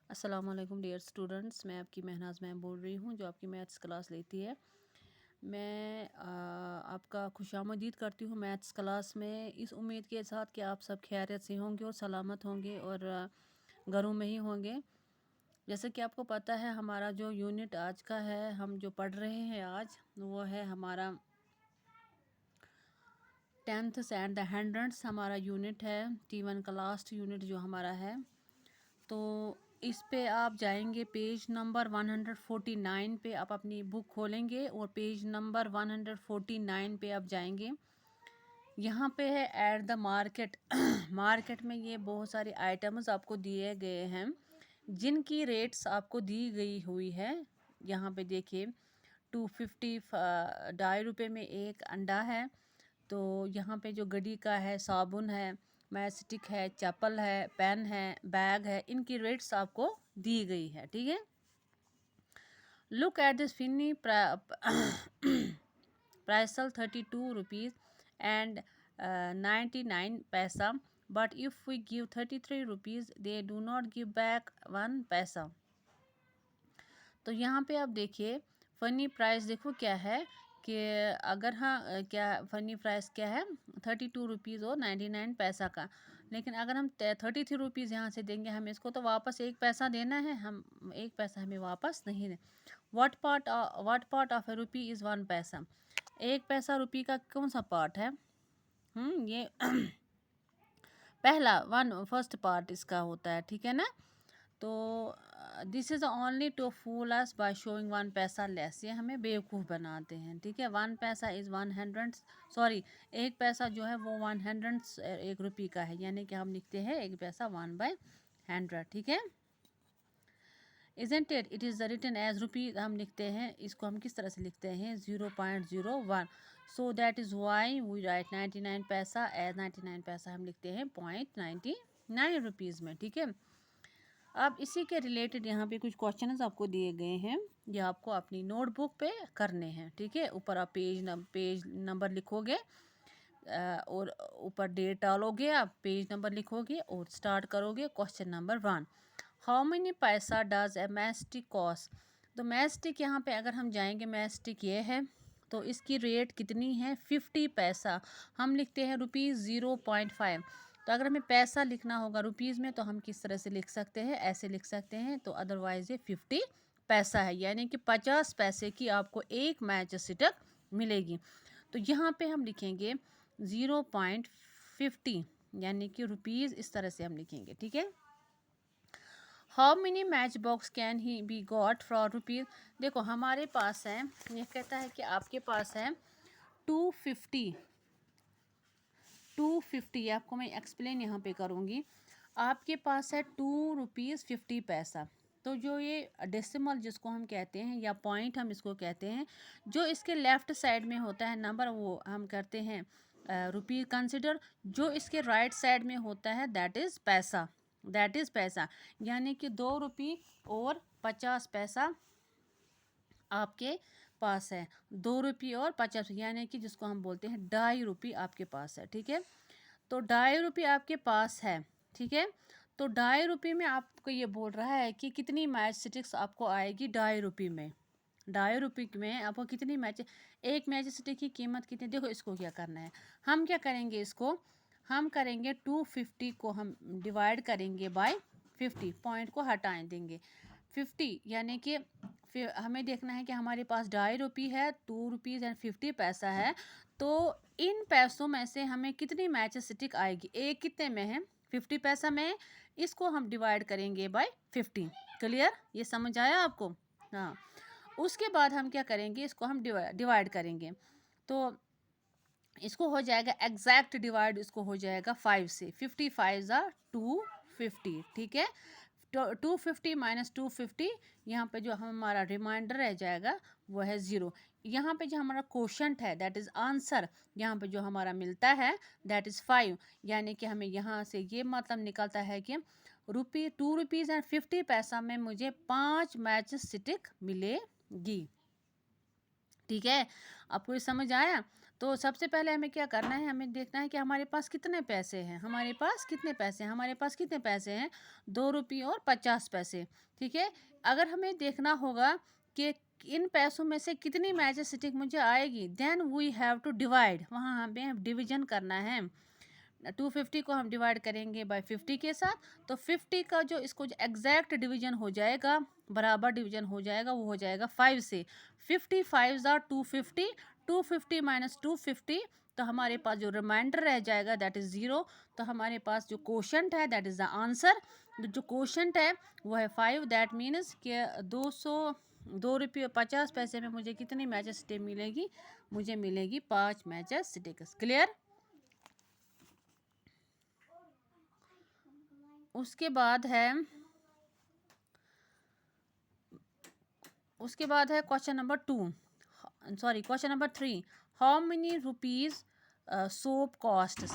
अस्सलाम वालेकुम dear students, मैं आपकी महनाज मैम बोल रही हूँ जो आपकी मैथ्स क्लास लेती है। मैं आपका खुशामदीद करती हूँ मैथ्स क्लास में, इस उम्मीद के साथ कि आप सब खैरियत से होंगे और सलामत होंगे और घरों में ही होंगे। जैसे कि आपको पता है हमारा जो यूनिट आज का है, हम जो पढ़ रहे हैं आज, वो है हमारा 10th एंड द हंड्रेड्स हमारा यूनिट है, T1 का लास्ट यूनिट जो हमारा है। तो इस पे आप जाएंगे पेज नंबर 149 पे, आप अपनी बुक खोलेंगे और पेज नंबर 149 पे आप जाएंगे। यहाँ पे है एट द मार्केट। मार्केट में ये बहुत सारे आइटम्स आपको दिए गए हैं जिनकी रेट्स आपको दी गई हुई है। यहाँ पे देखिए 250 ₹2.5 में एक अंडा है। तो यहाँ पे जो गडी का है, साबुन है, मैस्टिक है, चप्पल है, पेन है, बैग है, इनकी रेट्स आपको दी गई है। ठीक है, look at this final price 32 rupees and 99 paisa, but if we give 33 rupees they do not give back 1 paisa. तो यहाँ पे आप देखिए फ़नी प्राइस देखो क्या है कि अगर हाँ क्या फ़नी प्राइस क्या है, 32 रुपीज़ और 99 पैसा का। लेकिन अगर हम 33 रुपीज़ यहाँ से देंगे, हमें इसको तो वापस 1 पैसा देना है, हम 1 पैसा हमें वापस नहीं दे। What part of a rupee is 1 paisa. 1 पैसा रुपये का कौन सा पार्ट है? ये पहला फर्स्ट पार्ट इसका होता है, ठीक है ना। तो this is only to fool us by showing 1 पैसा लेस, ये हमें बेवकूफ़ बनाते हैं। ठीक है, 1 पैसा इज़ 100, सॉरी 1 पैसा जो है वो 100 1 रुपये का है, यानी कि हम लिखते हैं 1 पैसा 1/100। ठीक है, isn't it, it is written as rupee, हम लिखते हैं इसको, हम किस तरह से लिखते हैं 0.01। So that is why we write 99 पैसा एज 99 पैसा हम लिखते हैं 0.99 रुपीज़ में। ठीक है, अब इसी के रिलेटेड यहाँ पे कुछ क्वेश्चंस आपको दिए गए हैं, ये आपको अपनी नोटबुक पे करने हैं। ठीक है, ऊपर आप पेज नंबर लिखोगे और ऊपर डेट डालोगे, आप पेज नंबर लिखोगे और स्टार्ट करोगे। क्वेश्चन नंबर 1, हाउ मेनी पैसा डज ए मैस्टिक कॉस्ट। तो मैस्टिक यहाँ पे अगर हम जाएंगे, मैस्टिक ये है, तो इसकी रेट कितनी है 50 पैसा। हम लिखते हैं ₹0.5। तो अगर हमें पैसा लिखना होगा रुपीज़ में तो हम किस तरह से लिख सकते हैं, ऐसे लिख सकते हैं। तो अदरवाइज़ ये 50 पैसा है, यानी कि 50 पैसे की आपको एक मैच स्टिक मिलेगी। तो यहाँ पे हम लिखेंगे 0.50, यानी कि रुपीज़, इस तरह से हम लिखेंगे। ठीक है, how many match box can he be got for rupees. देखो हमारे पास है, ये कहता है कि आपके पास है 250, आपको मैं एक्सप्लेन यहाँ पे करूँगी। आपके पास है ₹2.50। तो जो ये डेसिमल जिसको हम कहते हैं या पॉइंट हम इसको कहते हैं, जो इसके लेफ़्ट साइड में होता है नंबर, वो हम करते हैं रुपी कंसिडर। जो इसके राइट साइड में होता है दैट इज़ पैसा, यानी कि 2 रुपये और 50 पैसा आपके पास है। 2 रुपये और 50, यानी कि जिसको हम बोलते हैं 2.5 रुपये आपके पास है। ठीक है, तो 2.5 रुपये आपके पास है। ठीक है, तो 2.5 रुपये में आपको ये बोल रहा है कि कितनी मैच स्टिक्स आपको आएगी 2.5 रुपये में। 2.5 रुपये में आपको कितनी मैच, एक मैच स्टिक की कीमत कितनी। देखो इसको क्या करना है, हम क्या करेंगे, इसको हम करेंगे 250 को हम डिवाइड करेंगे बाय 50, पॉइंट को हटाएं देंगे 50, यानी कि फिर हमें देखना है कि हमारे पास 2.5 रुपये है, 2 रुपीज़ एंड 50 पैसा है। तो इन पैसों में से हमें कितनी मैच स्टिक आएगी, एक कितने में है 50 पैसा में, इसको हम डिवाइड करेंगे बाय 50। क्लियर, ये समझ आया आपको? हाँ, उसके बाद हम क्या करेंगे, इसको हम डिवाइड करेंगे। तो इसको हो जाएगा एग्जैक्ट डिवाइड, इसको हो जाएगा 5 से, 55 ज़ा 250। ठीक है, 250 माइनस 250, यहाँ पे जो हमारा रिमाइंडर रह जाएगा वो है 0। यहाँ पे जो हमारा क्वेश्चन है दैट इज़ आंसर, यहाँ पे जो हमारा मिलता है दैट इज़ 5, यानी कि हमें यहाँ से ये मतलब निकलता है कि 2 रुपीज़ एंड 50 पैसा में मुझे 5 मैच स्टिक मिलेगी। ठीक है, आपको ये समझ आया? तो सबसे पहले हमें क्या करना है, हमें देखना है कि हमारे पास कितने पैसे हैं, हमारे पास कितने पैसे हैं, हमारे पास कितने पैसे हैं, 2 रुपये और 50 पैसे। ठीक है, अगर हमें देखना होगा कि इन पैसों में से कितनी मैजेस्टिक मुझे आएगी, then we have to divide, वहाँ हमें डिवीजन करना है। 250 को हम डिवाइड करेंगे बाय 50 के साथ, तो 50 का जो इसको जो एग्जैक्ट डिवीजन हो जाएगा, बराबर डिवीजन हो जाएगा, वो हो जाएगा 5 से। 50 5 आर 250, 250 माइनस 250, तो हमारे पास जो रिमाइंडर रह जाएगा दैट इज़ 0। तो हमारे पास जो क्वोशंट है दैट इज़ द आंसर। जो क्वोशंट है वो है 5। दैट मीन्स कि 2 रुपये 50 पैसे में मुझे कितनी मैजेस्टिक मिलेगी, मुझे मिलेगी 5 मैजेस्टिक्स। क्लियर। उसके बाद है question number 3। How many rupees soap cost,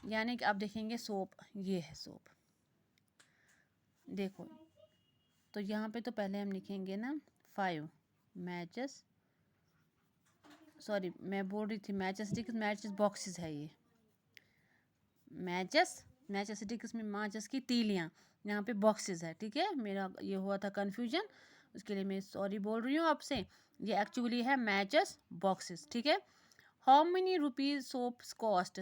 यानी कि आप देखेंगे सोप, ये है सोप, देखो। तो यहाँ पे तो पहले हम लिखेंगे ना 5 मैचेस, सॉरी मैं बोल रही थी मैचेस बॉक्सेस है ये, मैचेस्टिक्स में माचस की तीलियाँ, यहाँ पे बॉक्सेस है। ठीक है, मेरा ये हुआ था कन्फ्यूजन, उसके लिए मैं सॉरी बोल रही हूँ आपसे। ये एक्चुअली है मैचेस बॉक्सेस। ठीक है, how many rupees soaps cost,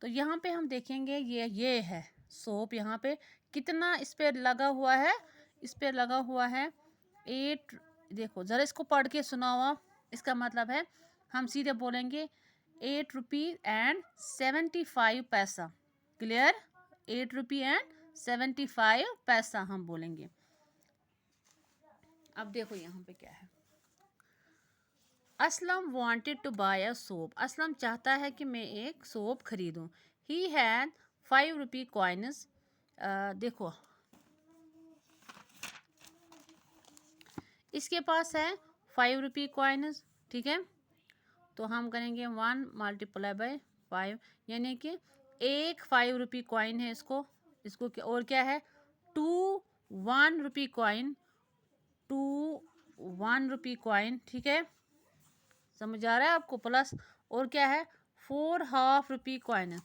तो यहाँ पे हम देखेंगे ये है सोप, यहाँ पे कितना इस पर लगा हुआ है, इस पर लगा हुआ है 8। देखो ज़रा इसको पढ़ के सुनाओ आप, इसका मतलब है हम सीधे बोलेंगे 8 रुपये एंड 75 पैसा। क्लियर, 8 रुपये एंड 75 पैसा हम बोलेंगे। अब देखो यहाँ पे क्या है, Aslam wanted to buy a soap, Aslam चाहता है कि मैं एक सोप खरीदूं। ही हैड 5 रुपये कॉइन्स, देखो इसके पास है 5 रुपये कॉइन्स। ठीक है, तो हम करेंगे 1 मल्टीप्लाई बाय 5, यानी कि एक 5 रुपये कॉइन है, इसको और क्या है 2 1 रुपये कॉइन, 2 1 रुपये कॉइन। ठीक है, समझ आ रहा है आपको, प्लस और क्या है 4 हाफ रुपये कॉइन है,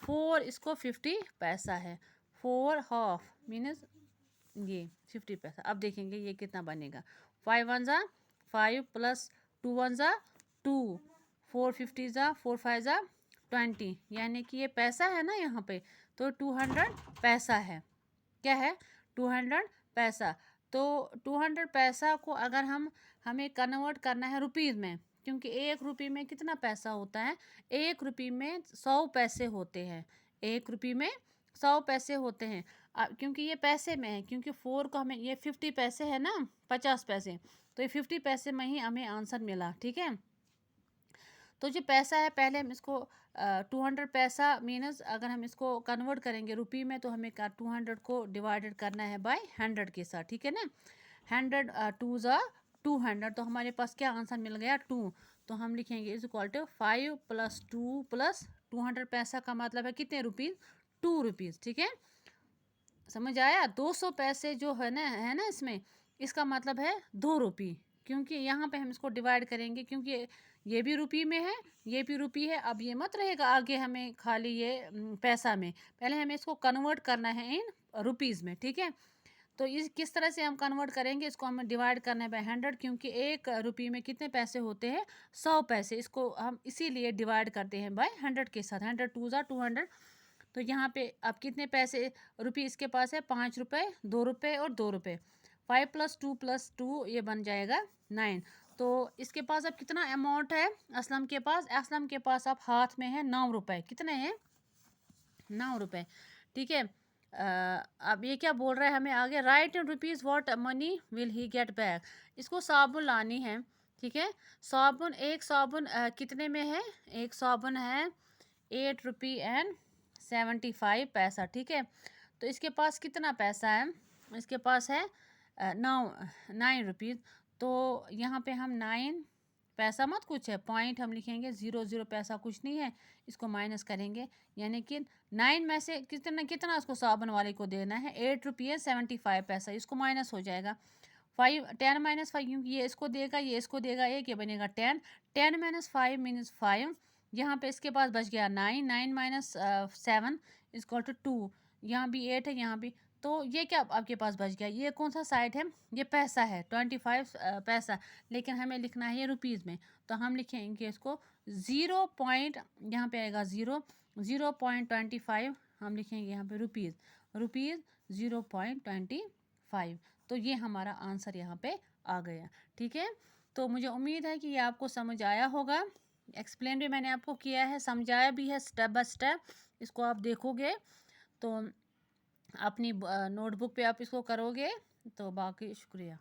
4 इसको 50 पैसा है, 4 हाफ मीन्स ये 50 पैसा। अब देखेंगे ये कितना बनेगा, 5 1 ज़ा 5 प्लस 2 1 ज़ा 2, 4 50 ज़ा 4 5 ज़ा 20, यानी कि ये पैसा है ना यहाँ पे, तो 200 पैसा है। क्या है 200 पैसा। तो 200 पैसा को अगर हमें कन्वर्ट करना है रुपीज़ में, क्योंकि 1 रुपये में कितना पैसा होता है, 1 रुपये में 100 पैसे होते हैं, 1 रुपये में 100 पैसे होते हैं। क्योंकि ये पैसे में है, क्योंकि 4 को हमें ये 50 पैसे है ना, 50 पैसे, तो ये 50 पैसे में ही हमें आंसर मिला। ठीक है, तो जो पैसा है पहले हम इसको 200 पैसा मीनस अगर हम इसको कन्वर्ट करेंगे रुपये में, तो हमें 200 को डिवाइडेड करना है बाय 100 के साथ। ठीक है ना, 100 2 ज़ा 200, तो हमारे पास क्या आंसर मिल गया 2। तो हम लिखेंगे इज इक्वल टू 5 + 2 + 200 पैसा का मतलब है कितने रुपीज़, 2 रुपीज़। ठीक है, समझ आया, 200 पैसे जो है ना इसमें, इसका मतलब है 2 रुपये, क्योंकि यहाँ पे हम इसको डिवाइड करेंगे, क्योंकि ये भी रुपये में है, ये भी रुपये है। अब ये मत रहेगा आगे हमें खाली ये पैसा में, पहले हमें इसको कन्वर्ट करना है इन रुपीज़ में। ठीक है, तो इस किस तरह से हम कन्वर्ट करेंगे, इसको हमें डिवाइड करना है बाय 100, क्योंकि 1 रुपये में कितने पैसे होते हैं 100 पैसे, इसको हम इसीलिए डिवाइड करते हैं बाय 100 के साथ। 100 2 ज़ा 200, तो यहाँ पे अब कितने पैसे रुपये इसके पास है 5 रुपये, 2 रुपये और 2 रुपये, 5 + 2 ये बन जाएगा 9। तो इसके पास अब कितना अमाउंट है असलम के पास अब हाथ में है 9 रुपये। कितने हैं 9 रुपये। ठीक है, अब ये क्या बोल रहा है हमें आगे, right in rupees what money will he get back, इसको साबुन लानी है। ठीक है, साबुन एक साबुन कितने में है, एक साबुन है 8 रुपये एंड 75 पैसा। ठीक है, तो इसके पास कितना पैसा है, इसके पास है 9 रुपीज़। तो यहाँ पे हम 9 पैसा मत कुछ है, पॉइंट हम लिखेंगे, 0 पैसा कुछ नहीं है, इसको माइनस करेंगे, यानी कि 9 में से कितना उसको साबुन वाले को देना है 8 रुपये 75 पैसा, इसको माइनस हो जाएगा 5 10 - 5, क्योंकि ये इसको देगा ये इसको देगा, एक ये बनेगा 10 10 - 5 मीन्स 5, यहाँ पे इसके पास बच गया 9, 9 माइनस 7 इक्वल टू 2। यहाँ भी 8 है, यहाँ भी। तो ये क्या आपके पास बच गया, ये कौन सा साइड है, ये पैसा है 25 पैसा, लेकिन हमें लिखना है ये रुपीज़ में। तो हम लिखेंगे इसको 0 पॉइंट, यहाँ पे आएगा 0.25, हम लिखेंगे यहाँ पे रुपीज़, रुपीज़ 0.25। तो ये हमारा आंसर यहाँ पे आ गया। ठीक है, तो मुझे उम्मीद है कि ये आपको समझ आया होगा। एक्सप्लेन भी मैंने आपको किया है, समझाया भी है स्टेप बाय स्टेप। इसको आप देखोगे तो अपनी नोटबुक पे आप इसको करोगे। तो बाकी शुक्रिया।